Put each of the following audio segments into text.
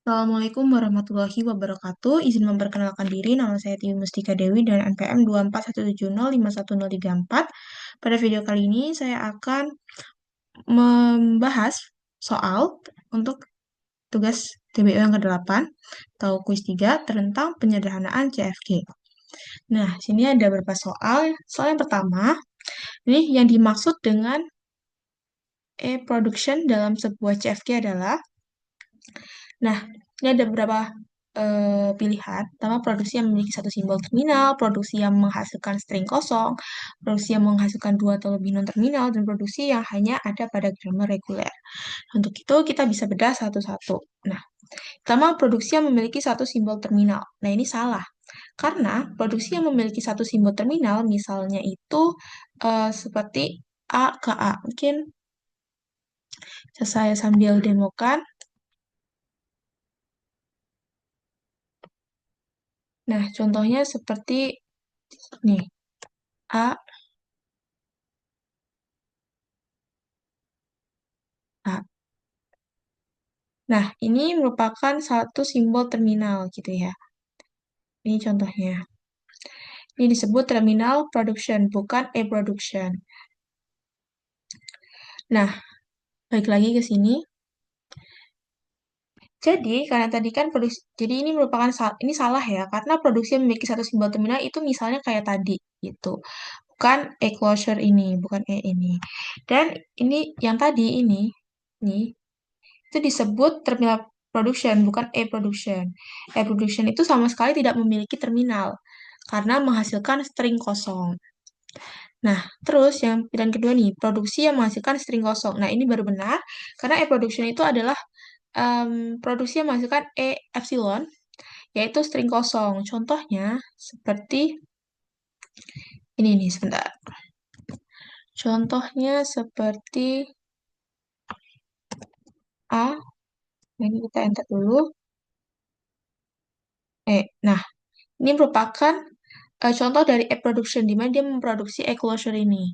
Assalamualaikum warahmatullahi wabarakatuh. Izin memperkenalkan diri, nama saya Tiwi Mustika Dewi dan NPM 241705134. Pada video kali ini saya akan membahas soal untuk tugas TBO yang ke-8 atau kuis 3 tentang penyederhanaan CFG. Nah, sini ada beberapa soal. Soal yang pertama, ini yang dimaksud dengan production dalam sebuah CFG adalah. Nah, ini ada beberapa pilihan. Pertama, produksi yang memiliki satu simbol terminal, produksi yang menghasilkan string kosong, produksi yang menghasilkan dua atau lebih non-terminal, dan produksi yang hanya ada pada grammar reguler. Untuk itu, kita bisa bedah satu-satu. Nah, pertama, produksi yang memiliki satu simbol terminal. Nah, ini salah. Karena produksi yang memiliki satu simbol terminal, misalnya itu seperti A ke A. Mungkin saya sambil demokan. Nah, contohnya seperti nih, A, A. Nah, ini merupakan satu simbol terminal gitu ya. Ini contohnya. Ini disebut terminal production, bukan e-production. Nah, balik lagi ke sini. Jadi, karena tadi kan produksi, jadi ini merupakan ini salah ya, karena produksi yang memiliki satu simbol terminal itu misalnya kayak tadi gitu. Bukan e-closure ini, bukan e ini. Dan ini yang tadi ini itu disebut terminal production, bukan e-production. E-production itu sama sekali tidak memiliki terminal karena menghasilkan string kosong. Nah, terus yang pilihan kedua nih, produksi yang menghasilkan string kosong. Nah, ini baru benar karena e-production itu adalah produksi yang menghasilkan e epsilon, yaitu string kosong. Contohnya seperti ini nih, sebentar. Contohnya seperti A, ini kita enter dulu. Nah, ini merupakan contoh dari egg production, di mana dia memproduksi egg closure ini.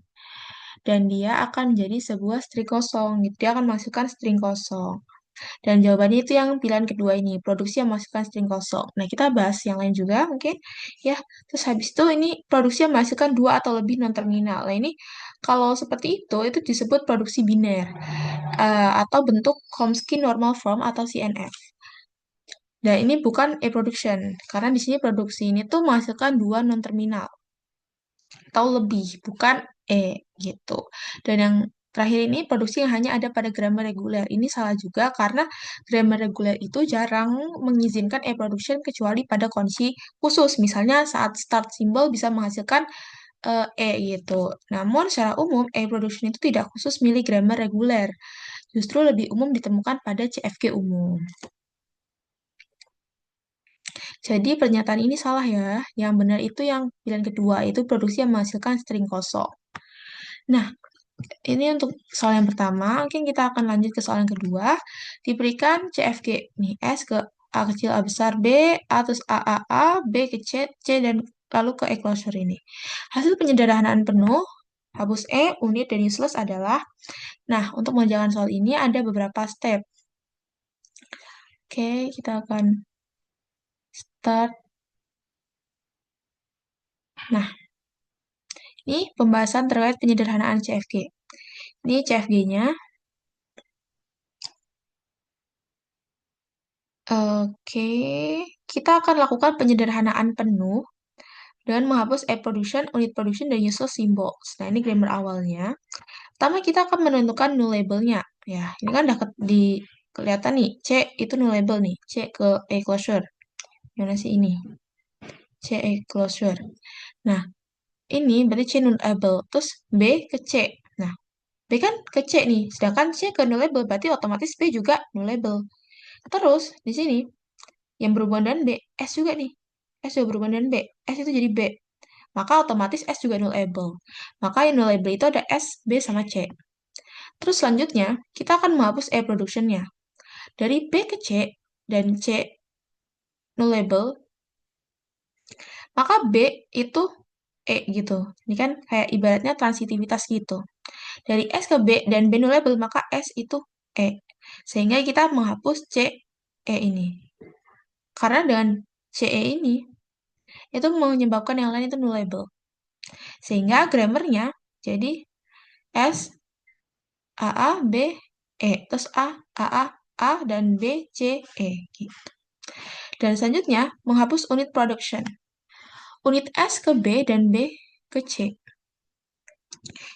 Dan dia akan menjadi sebuah string kosong. Gitu. Dia akan masukkan string kosong. Dan jawabannya itu yang pilihan kedua ini, produksi yang menghasilkan string kosong. Nah, kita bahas yang lain juga mungkin. Ya, terus habis itu ini produksi yang menghasilkan dua atau lebih non-terminal. Nah, ini kalau seperti itu disebut produksi biner. Atau bentuk Chomsky normal form atau CNF. Dan ini bukan e-production, karena di sini produksi ini tuh menghasilkan dua non-terminal atau lebih, bukan gitu. Dan yang terakhir ini produksi yang hanya ada pada grammar reguler. Ini salah juga karena grammar reguler itu jarang mengizinkan e-production kecuali pada kondisi khusus. Misalnya saat start symbol bisa menghasilkan gitu. Namun secara umum e-production itu tidak khusus milik grammar reguler. Justru lebih umum ditemukan pada CFG umum. Jadi pernyataan ini salah ya. Yang benar itu yang pilihan kedua, itu produksi yang menghasilkan string kosong. Nah, ini untuk soal yang pertama. Mungkin kita akan lanjut ke soal yang kedua. Diberikan CFG nih, S ke A kecil A besar B, A terus A, B ke C dan lalu ke E closure ini. Hasil penyederhanaan penuh, hapus E, unit, dan useless adalah. Nah, untuk mengerjakan soal ini ada beberapa step. Oke, kita akan start. Nah, ini pembahasan terkait penyederhanaan CFG. Ini CFG-nya. Oke, kita akan lakukan penyederhanaan penuh dengan menghapus e-production, unit production, dan useless symbols. Nah, ini grammar awalnya. Pertama, kita akan menentukan nullable-nya. Ya, ini kan udah kelihatan nih, C itu nullable nih, C ke E closure. Yang sih ini? C E closure. Nah, ini berarti C nullable. Terus B ke C. Nah, B kan ke C nih, sedangkan C ke nullable, berarti otomatis B juga nullable. Terus, di sini, yang berhubungan dengan B, S juga nih. S juga berhubungan dengan B. S itu jadi B. Maka otomatis S juga nullable. Maka yang nullable itu ada S, B, sama C. Terus selanjutnya, kita akan menghapus E production-nya. Dari B ke C dan C nullable, maka B itu E gitu. Ini kan kayak ibaratnya transitivitas gitu. Dari S ke B dan B nullable, maka S itu E. Sehingga kita menghapus C E ini. Karena dengan CE ini, itu menyebabkan yang lain itu nullable. Sehingga grammarnya jadi S, A, A, B, E. Terus A, dan B, C, E. Gitu. Dan selanjutnya, menghapus unit production. Unit S ke B dan B ke C.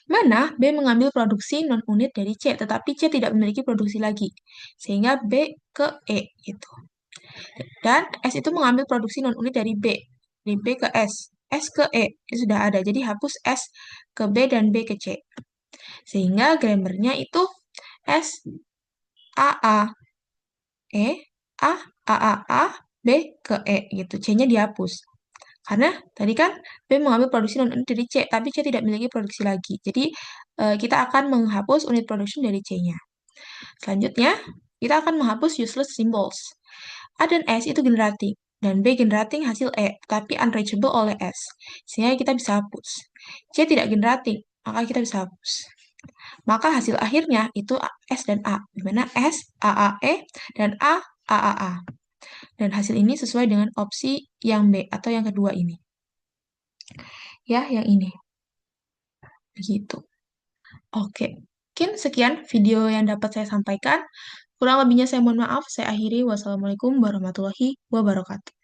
Mana B mengambil produksi non-unit dari C, tetapi C tidak memiliki produksi lagi. Sehingga B ke E. Gitu. Dan S itu mengambil produksi non-unit dari B. Dari B ke S ke E. Itu sudah ada. Jadi hapus S ke B dan B ke C. Sehingga grammarnya itu S, A, A, E, A, A, B ke E. Gitu. C-nya dihapus. Karena tadi kan B mengambil produksi non-unit dari C, tapi C tidak memiliki produksi lagi. Jadi kita akan menghapus unit production dari C-nya. Selanjutnya, kita akan menghapus useless symbols. A dan S itu generating, dan B generating hasil E, tapi unreachable oleh S. Sehingga kita bisa hapus. C tidak generating, maka kita bisa hapus. Maka hasil akhirnya itu S dan A, di mana S, E, dan A. Dan hasil ini sesuai dengan opsi yang B, atau yang kedua ini. Ya, yang ini. Begitu. Oke. Mungkin sekian video yang dapat saya sampaikan. Kurang lebihnya saya mohon maaf. Saya akhiri. Wassalamualaikum warahmatullahi wabarakatuh.